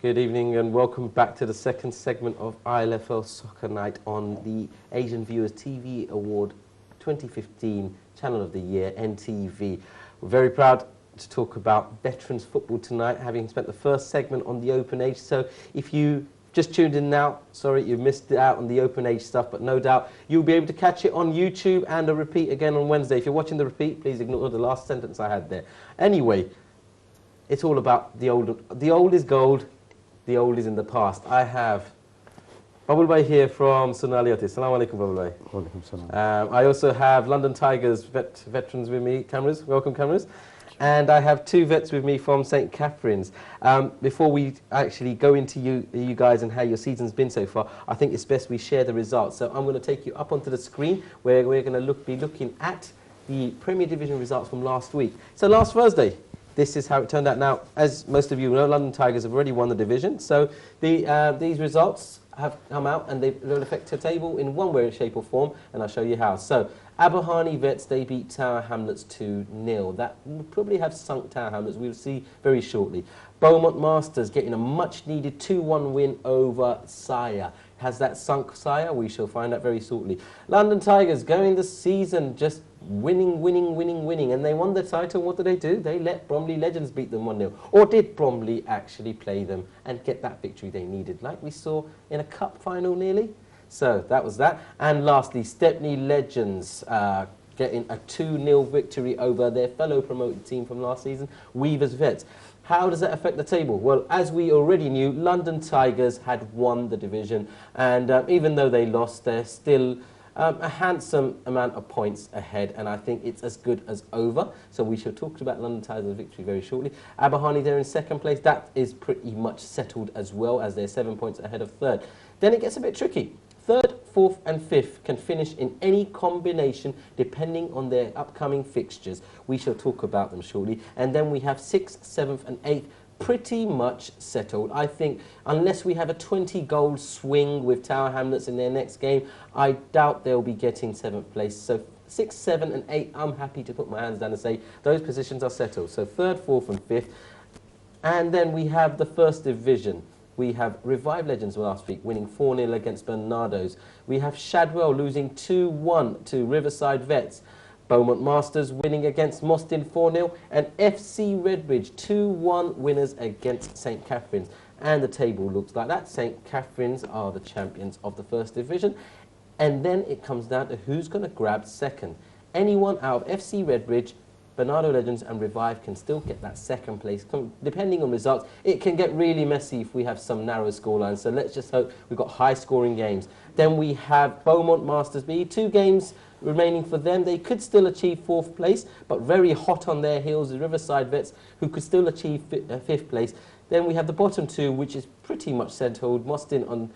Good evening and welcome back to the second segment of ILFL Soccer Night on the Asian Viewers TV Award 2015 Channel of the Year, NTV. We're very proud to talk about veterans football tonight, having spent the first segment on the open age. So if you just tuned in now, sorry, you missed out on the open age stuff, but no doubt you'll be able to catch it on YouTube and a repeat again on Wednesday. If you're watching the repeat, please ignore the last sentence I had there. Anyway, it's all about the old. The old is gold, the old is in the past. I have Babul Bhai here from Sonalioti. Assalamu alaikum, Babul Bhai. I also have London Tigers veterans with me, Cameras. Welcome, Cameras. And I have two vets with me from St. Catherine's. Before we actually go into you guys and how your season's been so far, I think it's best we share the results. So I'm going to take you up onto the screen where we're going to be looking at the Premier Division results from last week. So last Thursday, this is how it turned out. Now, as most of you know, London Tigers have already won the division. So these results have come out and they'll affect the table in one way, shape or form, and I'll show you how. So Abahani Vets, they beat Tower Hamlets 2-0. That will probably have sunk Tower Hamlets, we'll see very shortly. Beaumont Masters getting a much needed 2-1 win over Sire. Has that sunk Sire? We shall find out very shortly. London Tigers going the season just winning, and they won the title. What did they do? They let Bromley Legends beat them 1-0. Or did Bromley actually play them and get that victory they needed, like we saw in a cup final nearly? So that was that. And lastly, Stepney Legends getting a 2-0 victory over their fellow promoted team from last season, Weavers Vets. How does that affect the table? Well, as we already knew, London Tigers had won the division, and even though they lost, they're still a handsome amount of points ahead, and I think it's as good as over. So we shall talk about London Tigers' victory very shortly. Abahani, they're in second place. That is pretty much settled as well, as they're 7 points ahead of third. Then it gets a bit tricky. Third, fourth and fifth can finish in any combination depending on their upcoming fixtures. We shall talk about them shortly. And then we have sixth, seventh and eighth pretty much settled. I think unless we have a 20-goal swing with Tower Hamlets in their next game, I doubt they'll be getting seventh place. So 6, 7 and 8, I'm happy to put my hands down and say those positions are settled. So third, fourth and fifth. And then we have the first division. We have Revive Legends last week winning 4-0 against Bernardo's. We have Shadwell losing 2-1 to Riverside Vets. Beaumont Masters winning against Mostyn 4-0. And FC Redbridge 2-1 winners against St. Catherine's. And the table looks like that. St. Catherine's are the champions of the first division. And then it comes down to who's going to grab second. Anyone out of FC Redbridge, Bernardo Legends and Revive can still get that second place. Depending on results, it can get really messy if we have some narrow scorelines. So let's just hope we've got high-scoring games. Then we have Beaumont Masters B. 2 games remaining for them. They could still achieve fourth place, but very hot on their heels, the Riverside Vets, who could still achieve fifth place. Then we have the bottom two, which is pretty much settled. Mostyn on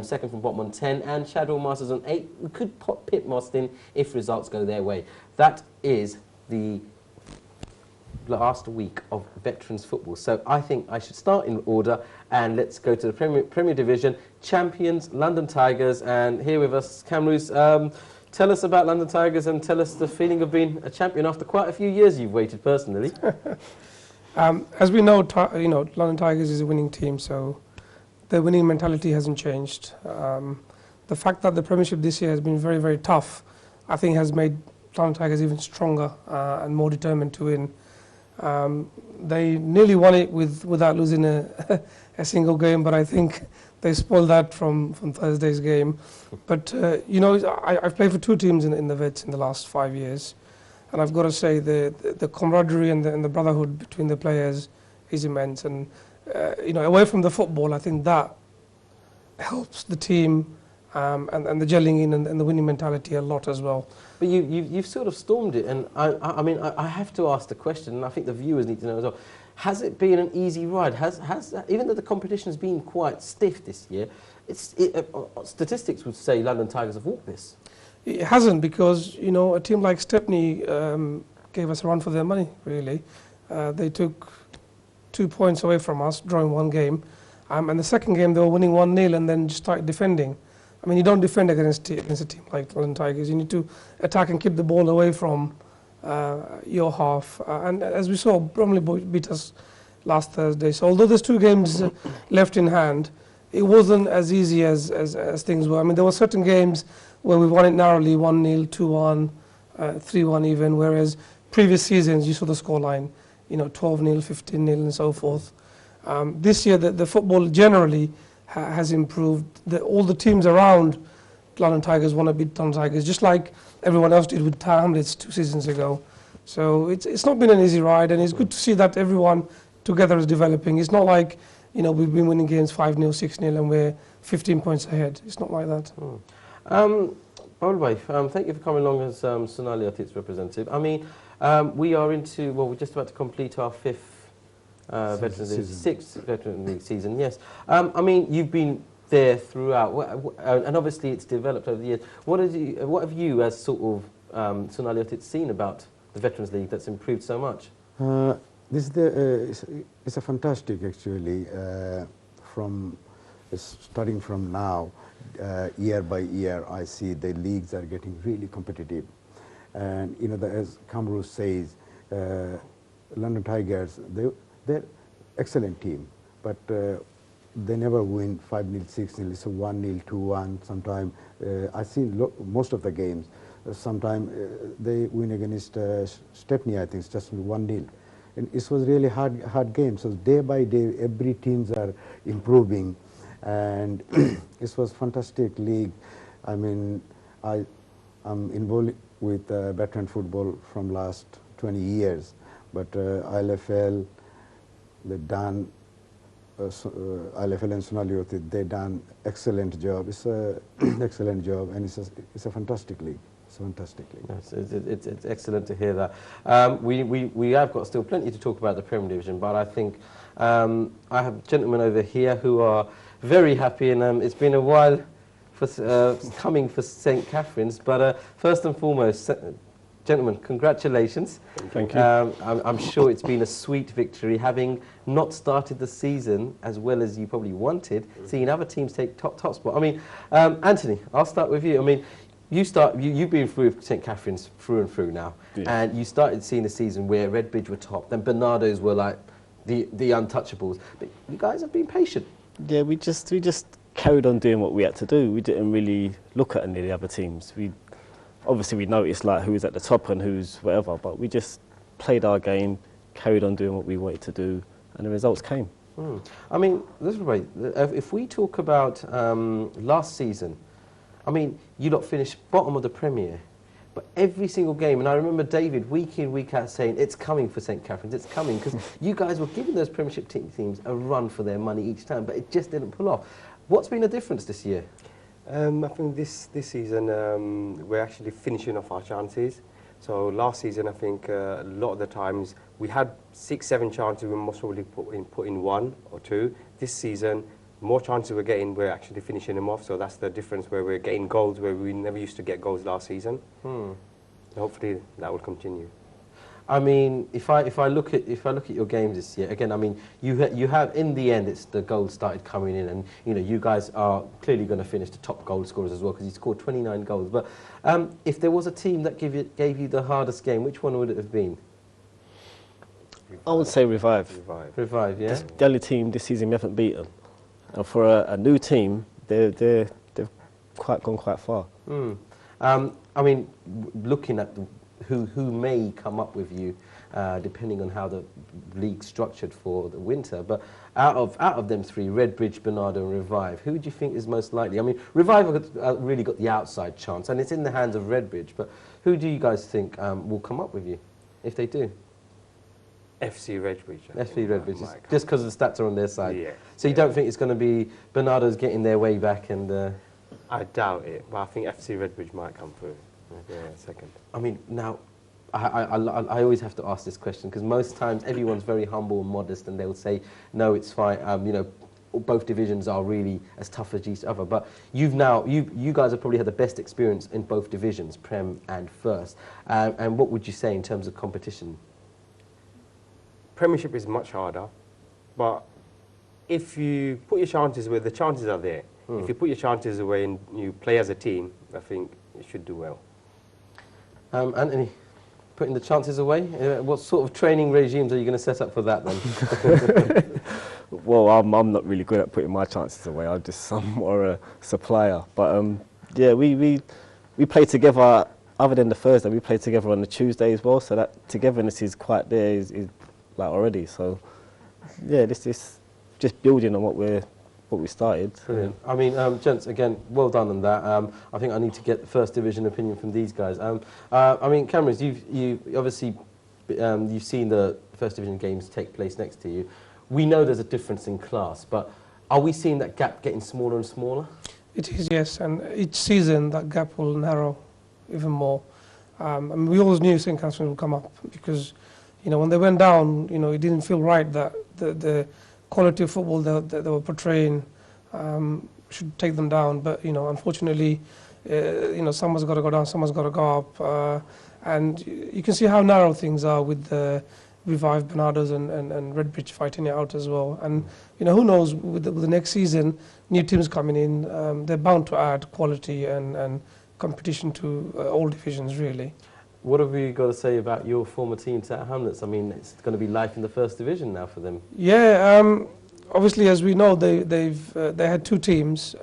second from bottom on 10, and Shadow Masters on 8. We could pit Mostyn if results go their way. That is the last week of veterans football. So I think I should start in order, and let's go to the Premier Division. Champions, London Tigers, and here with us, Camrus. Tell us about London Tigers and tell us the feeling of being a champion after quite a few years you've waited personally. As we know, London Tigers is a winning team, so the winning mentality hasn't changed. The fact that the Premiership this year has been very, very tough, I think has made London Tigers even stronger and more determined to win. They nearly won it without losing a single game, but I think they spoiled that from Thursday's game. But I've played for 2 teams in the Vets in the last 5 years, and I've got to say the camaraderie and the brotherhood between the players is immense. And away from the football, I think that helps the team and the gelling in and the winning mentality a lot as well. But you've sort of stormed it, and I mean I have to ask the question, and I think the viewers need to know as well. Has it been an easy ride? Even though the competition has been quite stiff this year, statistics would say London Tigers have walked this. It hasn't, because a team like Stepney gave us a run for their money. Really, they took 2 points away from us, drawing 1 game, and the second game they were winning 1-0 and then just started defending. I mean, you don't defend against a team like London Tigers. You need to attack and keep the ball away from your half. And as we saw, Bromley beat us last Thursday. So although there's 2 games left in hand, it wasn't as easy as things were. I mean, there were certain games where we won it narrowly, 1-0, 2-1, 3-1 even, whereas previous seasons you saw the scoreline, 12-0, 15-0 and so forth. This year the football generally has improved. All the teams around London Tigers want to beat London Tigers, just like everyone else did with Tower Hamlets 2 seasons ago. So it's not been an easy ride, and it's good to see that everyone together is developing. It's not like, we've been winning games 5-0, 6-0, and we're 15 points ahead. It's not like that. By the way, thank you for coming along as Sonali Atit's representative. I mean, we are into, we're just about to complete our 5th Veterans League, 6th Veterans League season, yes. I mean, you've been there throughout, and obviously it's developed over the years. What have you, as sort of Sonali Atit, seen about the Veterans League that's improved so much? This is it's a fantastic, actually, starting from now, year by year, I see the leagues are getting really competitive. And, as Kamru says, London Tigers, they're excellent team, but they never win 5-0, 6-0, it's a 1-0, 2-1, sometimes. I've seen most of the games. Sometimes they win against Stepney, I think, it's just 1-0. And it was really hard game. So day by day, every teams are improving, and this was fantastic league. I mean, I'm involved with veteran football from last 20 years, but ILFL, they've done. ILFL and Sonali Atit, they've done excellent job. It's a excellent job, and it's a fantastic league. It's fantastic league. Yes, it's excellent to hear that. We have got still plenty to talk about the Premier Division, but I think I have gentlemen over here who are very happy, and it's been a while for coming for St. Catherine's. But first and foremost, gentlemen, congratulations. Thank you. I'm sure it's been a sweet victory, having not started the season as well as you probably wanted, seeing other teams take top spot. I mean, Anthony, I'll start with you. I mean, you've been through St. Catherine's through and through now, yeah. And you started seeing a season where Redbridge were top, then Bernardo's were like the untouchables. But you guys have been patient. Yeah, we just carried on doing what we had to do. We didn't really look at any of the other teams. Obviously we noticed like who was at the top and who's whatever, but we just played our game, carried on doing what we wanted to do, and the results came. I mean, this is right. If we talk about last season, I mean, you lot finished bottom of the Premier, but every single game, and I remember David week in, week out saying, it's coming for St. Catherine's, it's coming, because you guys were giving those Premiership teams a run for their money each time, but it just didn't pull off. What's been the difference this year? I think this season we're actually finishing off our chances. So last season, I think a lot of the times we had 6, 7 chances. We most probably put in 1 or 2. This season, more chances we're getting, we're actually finishing them off. So that's the difference, where we're getting goals where we never used to get goals last season. Hopefully that will continue. I mean, if I look at your games this year, again, I mean, you have in the end, it's the goals started coming in, and you guys are clearly going to finish the top goal scorers as well, because you scored 29 goals. But if there was a team that gave you the hardest game, which one would it have been? I would say Revive. Revive, yeah. The only team this season we haven't beaten, and for a new team, they've gone quite far. I mean, looking at who may come up with you, depending on how the league's structured for the winter. But out of them 3, Redbridge, Bernardo and Revive, who do you think is most likely? I mean, Revive have really got the outside chance, and it's in the hands of Redbridge, but who do you guys think will come up with you, if they do? FC Redbridge. FC Redbridge, just because the stats are on their side. Yeah. So you don't think it's going to be Bernardo's getting their way back? And I doubt it, but I think FC Redbridge might come through. Yeah, second. I mean, now, I always have to ask this question, because most times everyone's very humble and modest, and they'll say, no, it's fine, both divisions are really as tough as each other. But you guys have probably had the best experience in both divisions, Prem and First. And what would you say in terms of competition? Premiership is much harder, but if you put your chances where the chances are there, if you put your chances away and you play as a team, I think you should do well. Anthony? putting the chances away? What sort of training regimes are you going to set up for that then? Well, I'm not really good at putting my chances away. I'm just some more a supplier. But yeah, we play together. Other than the Thursday, we play together on the Tuesday as well. So that togetherness is quite there, is like already. So yeah, this is just building on what we started. Brilliant. I mean, gents, again, well done on that. I think I need to get the first division opinion from these guys. I mean, Cameron, you obviously you've seen the first division games take place next to you. We know there's a difference in class, but are we seeing that gap getting smaller and smaller? It is, yes, and each season that gap will narrow even more. I mean, we always knew St. Catherine's would come up because, you know, when they went down, you know, it didn't feel right that the quality of football that they were portraying should take them down. But, you know, unfortunately, you know, someone's got to go down, someone's got to go up. And you can see how narrow things are with the Revive, Bernardo's and Redbridge fighting it out as well. And, you know, who knows, with the next season, new teams coming in, they're bound to add quality and competition to all divisions, really. What have we got to say about your former team, Tower Hamlets? I mean, it's going to be life in the first division now for them. Yeah, obviously, as we know, they had two teams.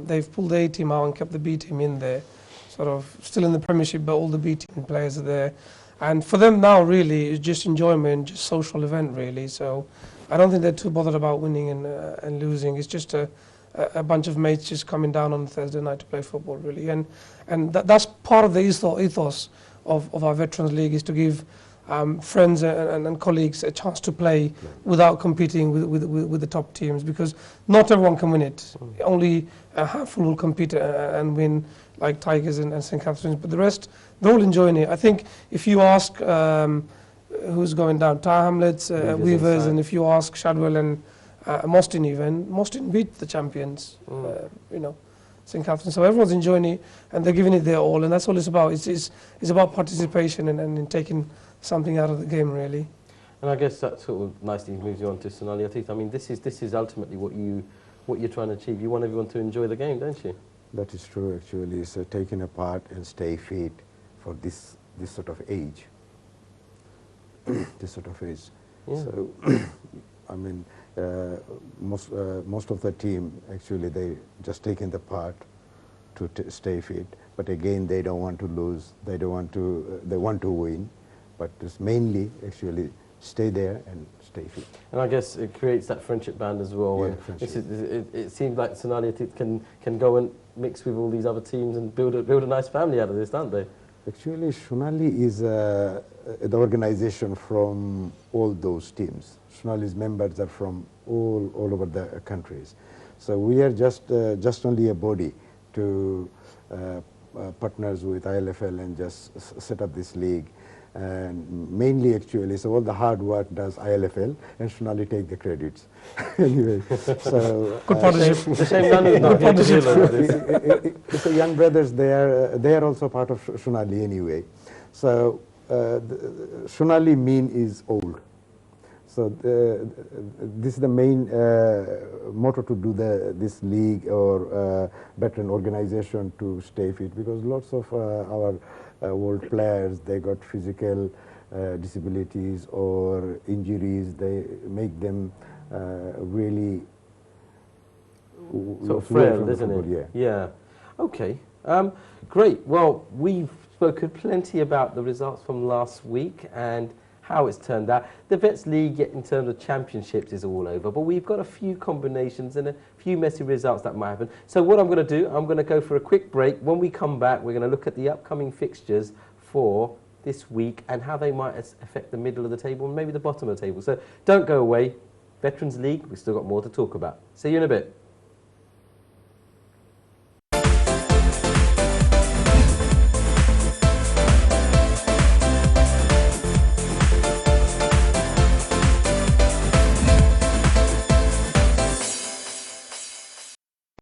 They've pulled the A team out and kept the B team in there, sort of still in the Premiership, but all the B team players are there. And for them now, really, it's just enjoyment, just social event, really. So I don't think they're too bothered about winning and losing. It's just a bunch of mates just coming down on Thursday night to play football, really. And that's part of the ethos of our Veterans League, is to give friends and colleagues a chance to play without competing with the top teams, because not everyone can win it. Only a handful will compete and win, like Tigers and St. Catherine's, but the rest, they're all enjoying it. I think if you ask who's going down, Tower Hamlets, Weavers, and if you ask Shadwell and Mostyn even, Mostyn beat the champions, you know, St. Catherine's. So everyone's enjoying it and they're giving it their all, and that's all it's about. It's about participation and in taking something out of the game, really. And I guess that sort of nicely moves you on to Sonali Atif. I mean, this is ultimately what you're trying to achieve. You want everyone to enjoy the game, don't you? That is true, actually. It's taking a part and stay fit for this sort of age. This sort of age. Yeah. So, I mean, most of the team, actually, they just taking the part to stay fit. But again, they don't want to lose. They don't want to. They want to win. But it's mainly, actually, stay there and stay fit. And I guess it creates that friendship band as well. Yeah, and friendship. It seems like Sonali Atif can go and mix with all these other teams and build a nice family out of this, don't they? Actually, Sonali is the organization from all those teams. Sonali's members are from all over the countries. So we are just only a body to partners with ILFL and just set up this league. And mainly, actually, so all the hard work does ILFL, and Sonali take the credits. Anyway, so Good partnership. It's a shame none of them are here to hear this. it's the young brothers. They are also part of Sonali anyway. So Sonali mean is old. So this is the main motto to do this league or veteran organization to stay fit, because lots of our old players, they got physical disabilities or injuries. They make them really Sort of frail, isn't it? Yeah. Yeah. Okay. Great. Well, we've spoken plenty about the results from last week and how it's turned out. The Vets League, in terms of championships, is all over, but we've got a few combinations and a few messy results that might happen. So what I'm going to do, I'm going to go for a quick break. When we come back, we're going to look at the upcoming fixtures for this week and how they might affect the middle of the table and maybe the bottom of the table. So don't go away. Veterans League, we've still got more to talk about. See you in a bit.